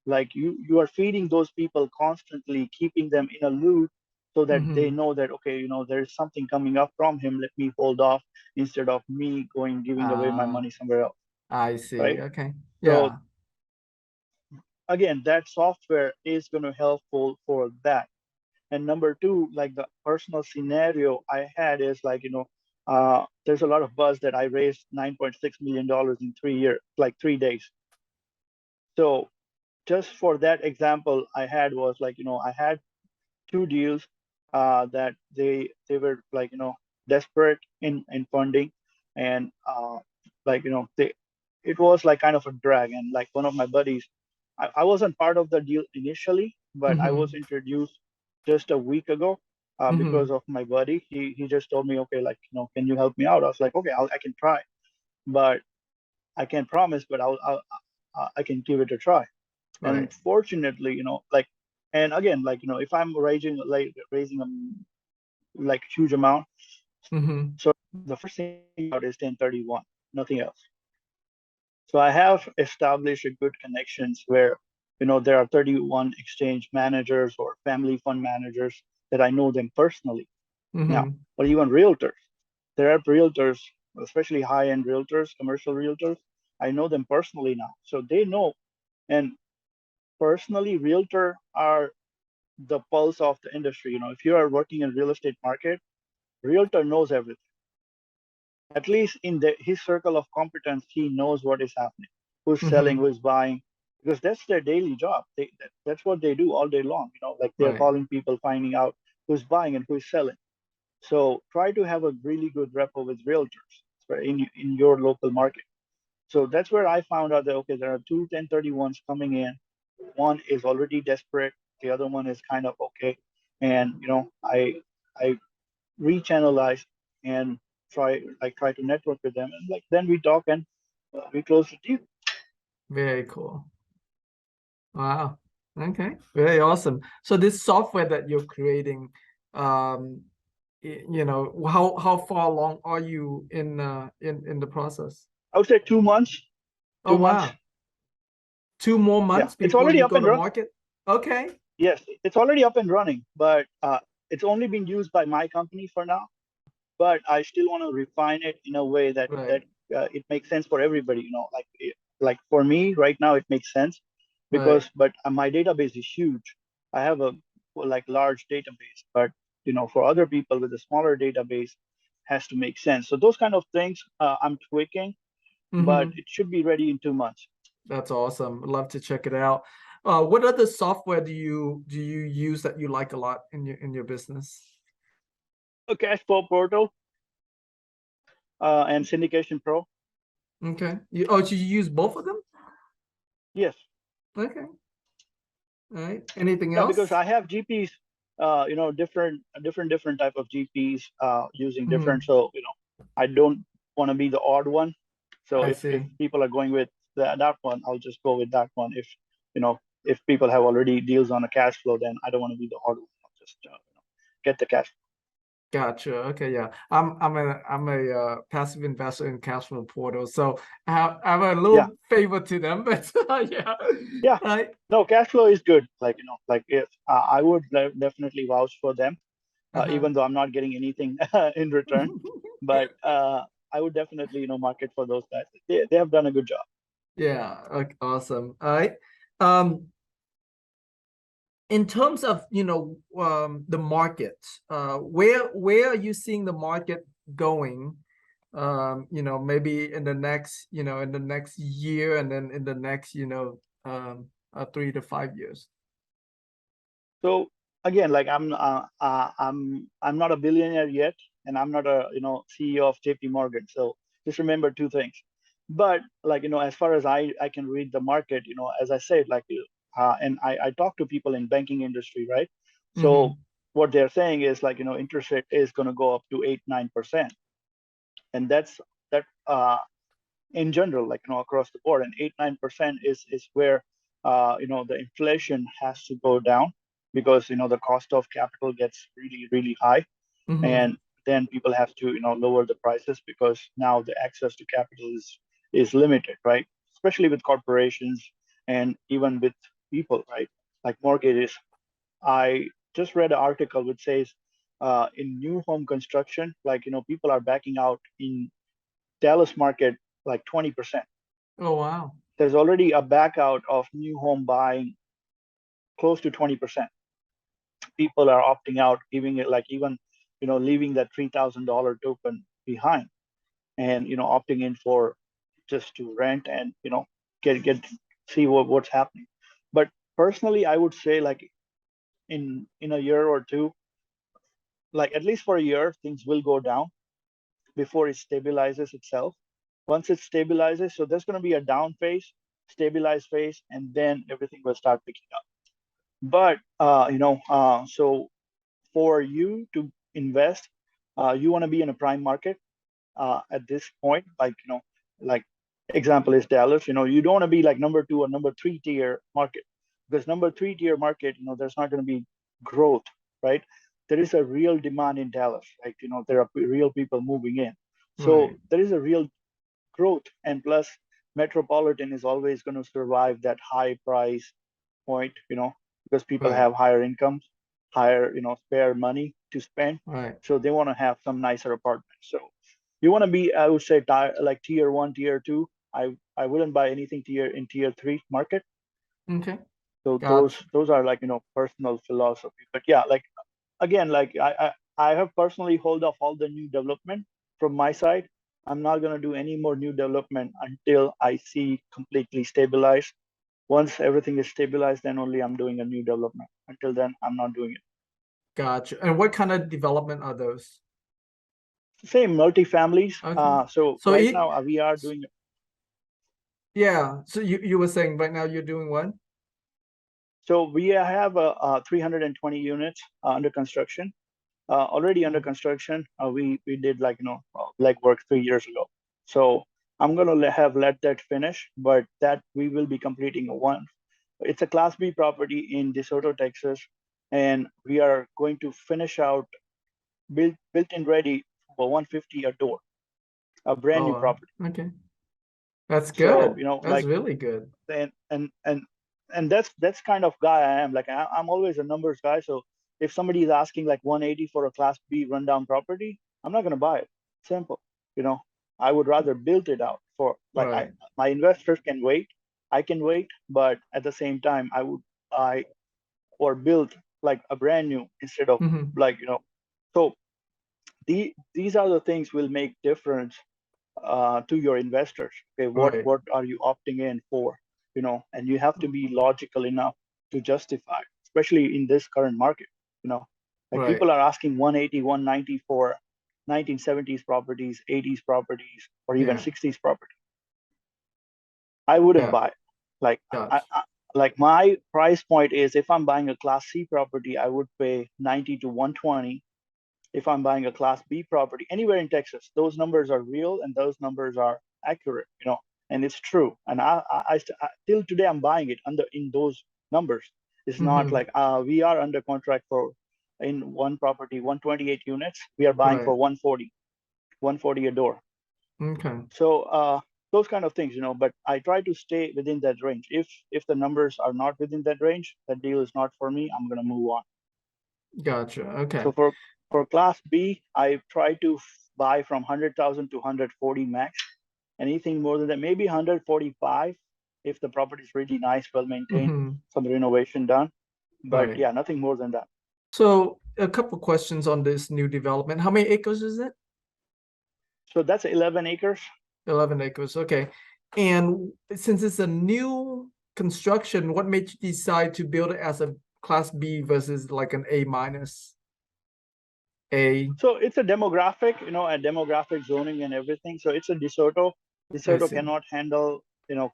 like you are feeding those people constantly, keeping them in a loop so that they Mm-hmm. know that, okay, there's something coming up from him, let me hold off instead of me going giving away my Ah, money somewhere else, I see. right? Okay. So Yeah. again, that software is going to helpful for that. And number two, like the personal scenario I had is like, there's a lot of buzz that I raised $9.6 million in 3 years, like 3 days. So just for that example I had was like, I had two deals that they were like, desperate in funding. And like, they it was like kind of a drag. And like one of my buddies, I wasn't part of the deal initially, but I was Mm-hmm. introduced just a week ago, because Mm-hmm. of my buddy. He just told me, okay, like, can you help me out? I was like, okay, I can try, but I can't promise, but I can give it a try. And Right. fortunately, like, and again, like, if I'm raising a like huge amount, Mm-hmm. so the first thing out is 1031, nothing else. So I have established a good connections where, there are 31 exchange managers or family fund managers that I know them personally now, Mm-hmm. or even realtors. There are realtors, especially high-end realtors, commercial realtors. I know them personally now, so they know. And personally, realtor are the pulse of the industry. If you are working in real estate market, realtor knows everything. At least in his circle of competence, he knows what is happening, who's selling, Mm-hmm. who's buying, because that's their daily job. That's what they do all day long. Like they're Right. calling people, finding out who's buying and who's selling. So try to have a really good rapport with realtors in your local market. So that's where I found out that, okay, there are two 1031s coming in. One is already desperate. The other one is kind of okay. And I rechannelize and try to network with them, and like then we talk, and we close the deal. Very cool. Wow. Okay. Very awesome. So this software that you're creating, um, how far along are you in the process? I would say 2 months. Oh, 2 months. wow. 2 more months Yeah, it's before already you up go and to running. market? Okay. Yes, it's already up and running, but it's only been used by my company for now. But I still want to refine it in a way that Right. it makes sense for everybody. Like for me right now, it makes sense Right. but my database is huge. I have a like large database, but for other people with a smaller database, has to make sense. So those kind of things I'm tweaking. but Mm-hmm. it should be ready in 2 months. That's awesome. I'd love to check it out. What other software do you use that you like a lot in your business? A cash flow portal and syndication pro. Okay. So you use both of them? Yes. Okay. All right. Anything Yeah, because else? I have GPs, different type of GPs using different. Hmm. So I don't want to be the odd one. So I if see. people are going with that one, I'll just go with that one. You know if people have already deals on a cash flow, then I don't want to be the odd one. I'll just get the cash. Gotcha. Okay, yeah. I'm a passive investor in cash flow portal, so I have a Yeah, little favor to them, but yeah. yeah. Right. No, cash flow is good. Like like if I would definitely vouch for them, Uh-huh. even though I'm not getting anything in return. But I would definitely market for those guys. They have done a good job. Yeah, okay, awesome. All right. Um, in terms of the market, where are you seeing the market going? Maybe in the next year, and then in the next 3 to 5 years. So again, like I'm not a billionaire yet, and I'm not a CEO of JP Morgan. So just remember two things. But like as far as I can read the market, as I said, like and I talk to people in banking industry, right? So Mm-hmm. what they're saying is like interest rate is going to go up to 8-9%, and that's that in general, like across the board. And 8-9% is where the inflation has to go down, because the cost of capital gets really really high, Mm-hmm. and then people have to lower the prices, because now the access to capital is limited, right? Especially with corporations and even with people, right? Like mortgages. I just read an article which says in new home construction, like people are backing out in Dallas market like 20%. Oh, wow. There's already a back out of new home buying close to 20%. People are opting out, giving it like even leaving that $3,000 token behind, and opting in for just to rent and get see what's happening. But personally, I would say like in a year or two, like at least for a year, things will go down before it stabilizes itself. Once it stabilizes, so there's going to be a down phase, stabilize phase, and then everything will start picking up. But so for you to invest, you want to be in a prime market at this point. Like like example is Dallas. You don't want to be like number two or number three tier market, because number three tier market, there's not going to be growth, right? There is a real demand in Dallas, like there are real people moving in, so Right. there is a real growth. And plus, metropolitan is always going to survive that high price point, because people Right. have higher incomes, higher, spare money to spend. Right. So they want to have some nicer apartments. So you want to be, I would say, like tier one, tier two. I wouldn't buy anything tier three market. Okay. So Gotcha. those are like personal philosophy. But yeah, like again, like I have personally hold off all the new development from my side. I'm not gonna do any more new development until I see completely stabilized. Once everything is stabilized, then only I'm doing a new development. Until then, I'm not doing it. Gotcha. And what kind of development are those? Same multifamilies. Okay. So So right it, now we are doing. yeah. So you were saying right now you're doing what? So we have 320 units under construction. Already under Oh, construction. We did like legwork 3 years ago. So I'm gonna have let that finish, but that we will be completing a one. It's a Class B property in DeSoto, Texas, and we are going to finish out built in ready for 150 a door, a brand new wow. property. Okay. That's So good. That's like really good. and and and and that's kind of guy I am. Like I'm always a numbers guy. So if somebody is asking like 180 for a Class B rundown property, I'm not gonna buy it. Simple. You know, I would rather build it out for like Right. my investors can wait. I can wait, but at the same time, I would buy or build like a brand new instead of Mm-hmm. like. So these are the things will make difference to your investors. Okay, Right. what are you opting in for? And you have to be logical enough to justify, especially in this current market. You know, like Right. people are asking 180, 190 for 1970s properties, 80s properties, or even Yeah. 60s property. I wouldn't Yeah. buy. Like Gotcha. like my price point is, if I'm buying a Class C property, I would pay 90 to 120. If I'm buying a Class B property anywhere in Texas, those numbers are real and those numbers are accurate, and it's true. And till today, I'm buying it under in those numbers. It's not Mm-hmm. like we are under contract for in one property, 128 units. We are buying Right. for 140, 140 a door. Okay. So those kind of things, but I try to stay within that range. If the numbers are not within that range, that deal is not for me. I'm gonna move on. Gotcha. Okay. So for Class B, I try to buy from 100,000 to 140 max. Anything more than that, maybe 145 if the property is really nice, well maintained, Mm-hmm. some renovation done. But Right. yeah, nothing more than that. So a couple questions on this new development. How many acres is it? So that's 11 acres. 11 acres. Okay. And since it's a new construction, what made you decide to build it as a Class B versus like an A minus? A. So it's a demographic, a demographic zoning and everything. So it's a DeSoto. I DeSoto see. cannot handle,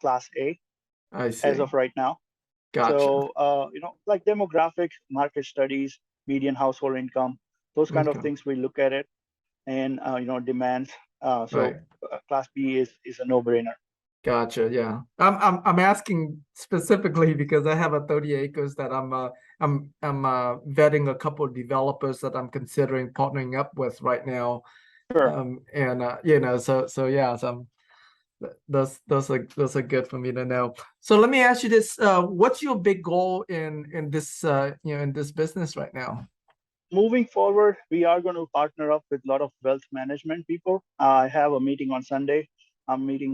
Class A I as see. of right now. Gotcha. So, like demographics, market studies, median household income, those kind of Okay. things, we look at it, and demands. Right. Class B is a no-brainer. Gotcha. Yeah. I'm asking specifically because I have a 30 acres that I'm vetting a couple of developers that I'm considering partnering up with right now. Sure. And so yeah, so those are good for me to know. So let me ask you this: what's your big goal in this in this business right now? Moving forward, we are going to partner up with a lot of wealth management people. I have a meeting on Sunday. I'm meeting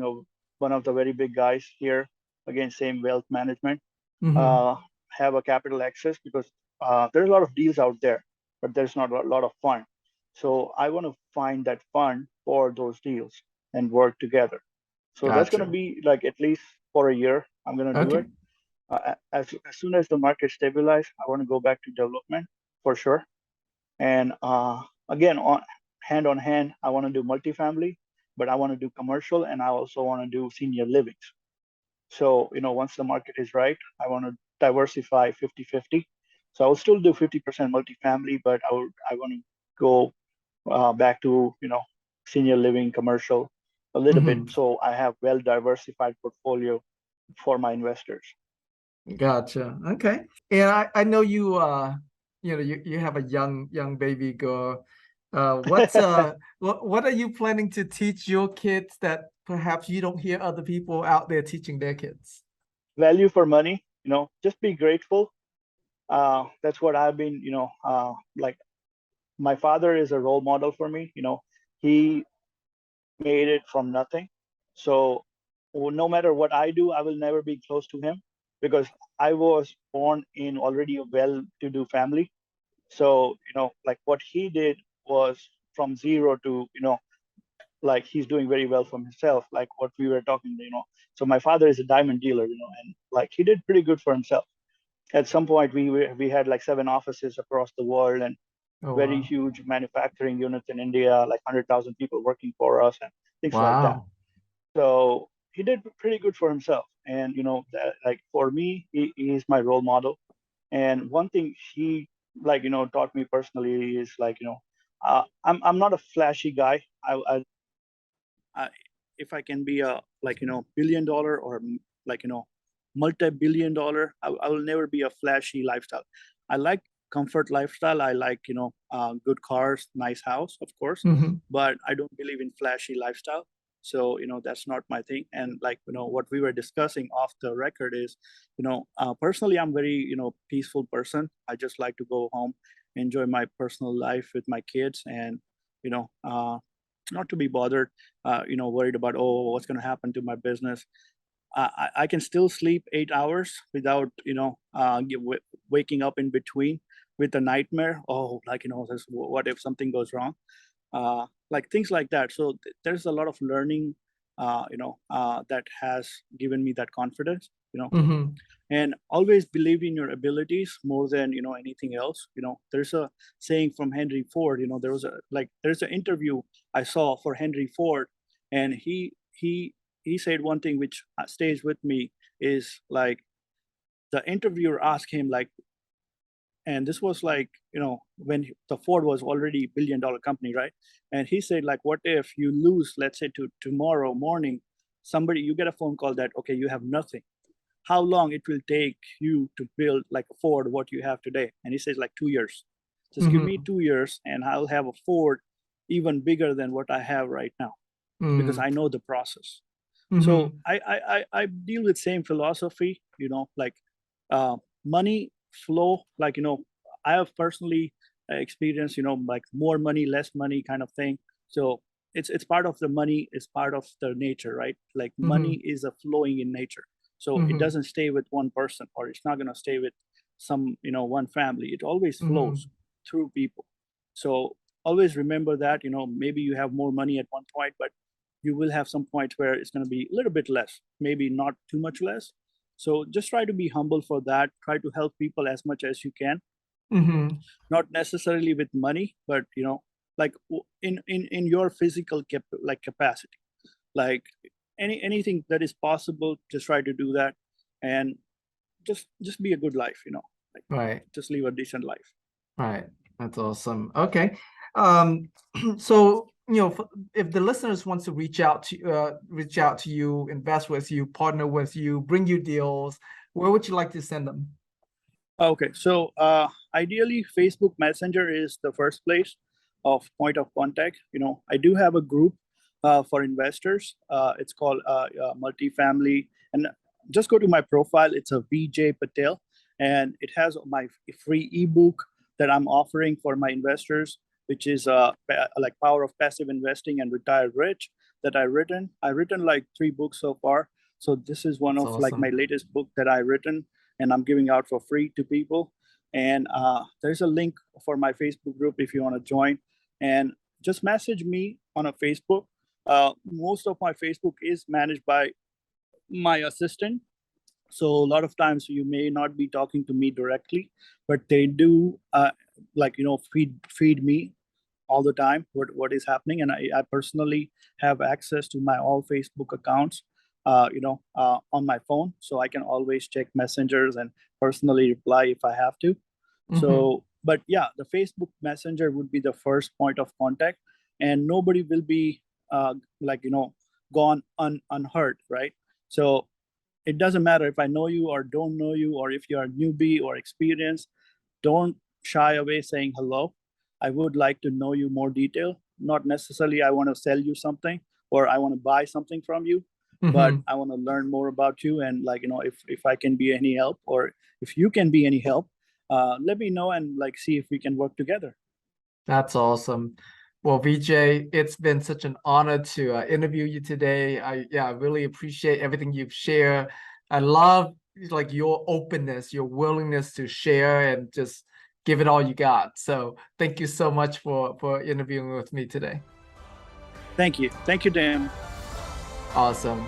one of the very big guys here. Again, same wealth management. Mm-hmm. uh, have a capital access because there's a lot of deals out there, but there's not a lot of fund. So I want to find that fund for those deals and work together. So that's going to Gotcha. be like at least for a year. I'm going to do Okay. it. As soon as the market stabilize, I want to go back to development for sure. And again, on hand, I want to do multifamily, but I want to do commercial, and I also want to do senior living. So, once the market is right, I want to diversify 50-50. So I'll still do 50% multifamily, but I want to go back to, senior living, commercial a little bit. Mm-hmm. So I have well diversified portfolio for my investors. Gotcha. Okay. And I know you you have a young baby girl. What are you planning to teach your kids that perhaps you don't hear other people out there teaching their kids? Value for money, just be grateful. That's what I've been, like my father is a role model for me. He made it from nothing. So no matter what I do, I will never be close to him because I was born in already a well-to-do family. So, like what he did was from zero to, like he's doing very well for himself, like what we were talking. So my father is a diamond dealer, and like he did pretty good for himself. At some point, we had like 7 offices across the world and Oh very wow. huge manufacturing units in India, like 100,000 people working for us and things like that. Wow. So he did pretty good for himself. And, that, like for me, he is my role model. And one thing he like, taught me personally is like, I'm not a flashy guy. I if I can be a like, billion-dollar or like, multi-billion dollar, I will never be a flashy lifestyle. I like comfort lifestyle. I like, good cars, nice house, of course, Mm-hmm. but I don't believe in flashy lifestyle. So, that's not my thing. And like, what we were discussing off the record is, personally, I'm very, peaceful person. I just like to go home, enjoy my personal life with my kids and, you know, uh, not to be bothered, worried about, oh, what's going to happen to my business. I can still sleep 8 hours without, waking up in between with a nightmare. Oh, like, what if something goes wrong? like things like that. So there's a lot of learning, that has given me that confidence, Mm-hmm. and always believe in your abilities more than anything else. There's a saying from Henry Ford. There's an interview I saw for Henry Ford, and he said one thing which stays with me, is like, the interviewer asked him, like, and this was like, when the Ford was already $1 billion company, right? And he said, like, what if you lose, let's say, to tomorrow morning, you get a phone call that, okay, you have nothing. How long it will take you to build like a Ford what you have today? And he says, like, 2 years. Just give me Mm-hmm. 2 years and I'll have a Ford even bigger than what I have right now, because I know the process. So Mm-hmm. I deal with same philosophy, like, money flow. Like, I have personally experienced, like, more money, less money kind of thing. So it's part of the money, is part of the nature, right? Like, Mm-hmm. money is a flowing in nature. So it Mm-hmm. doesn't stay with one person, or it's not gonna stay with some, one family. It always Mm-hmm. flows through people. So always remember that, maybe you have more money at one point, but you will have some point where it's going to be a little bit less, maybe not too much less. So just try to be humble for that. Try to help people as much as you can, Mm-hmm. not necessarily with money, but like, in your physical capacity, like, anything that is possible, just try to do that, and just be a good life, like, Right. just live a decent life. Right. That's awesome. Okay. Um, so if the listeners wants to reach out to you, invest with you, partner with you, bring you deals, where would you like to send them? Okay, so ideally, Facebook Messenger is the first place of point of contact. I do have a group for investors. It's called Multifamily, and just go to my profile. It's a VJ Patel, and it has my free ebook that I'm offering for my investors, which is like Power of Passive Investing and Retire Rich, that I written. I written like 3 books so far. So this is one That's of like my awesome. latest book that I written, and I'm giving out for free to people. And there's a link for my Facebook group if you want to join. And just message me on a Facebook. Most of my Facebook is managed by my assistant. So a lot of times you may not be talking to me directly, but they do, like, feed me all the time what is happening, and I personally have access to my all Facebook accounts, on my phone, so I can always check messengers and personally reply if I have to. Mm-hmm. So, but yeah, the Facebook Messenger would be the first point of contact, and nobody will be like, gone unheard, right? So it doesn't matter if I know you or don't know you, or if you are newbie or experienced. Don't shy away saying hello. I would like to know you more detail. Not necessarily I want to sell you something or I want to buy something from you, but Mm-hmm. I want to learn more about you. And, like, if I can be any help, or if you can be any help, let me know, and like, see if we can work together. That's awesome. Well, VJ, it's been such an honor to interview you today. I really appreciate everything you've shared. I love like your openness, your willingness to share and just give it all you got. So thank you so much for interviewing with me today. Thank you, Dan. Awesome.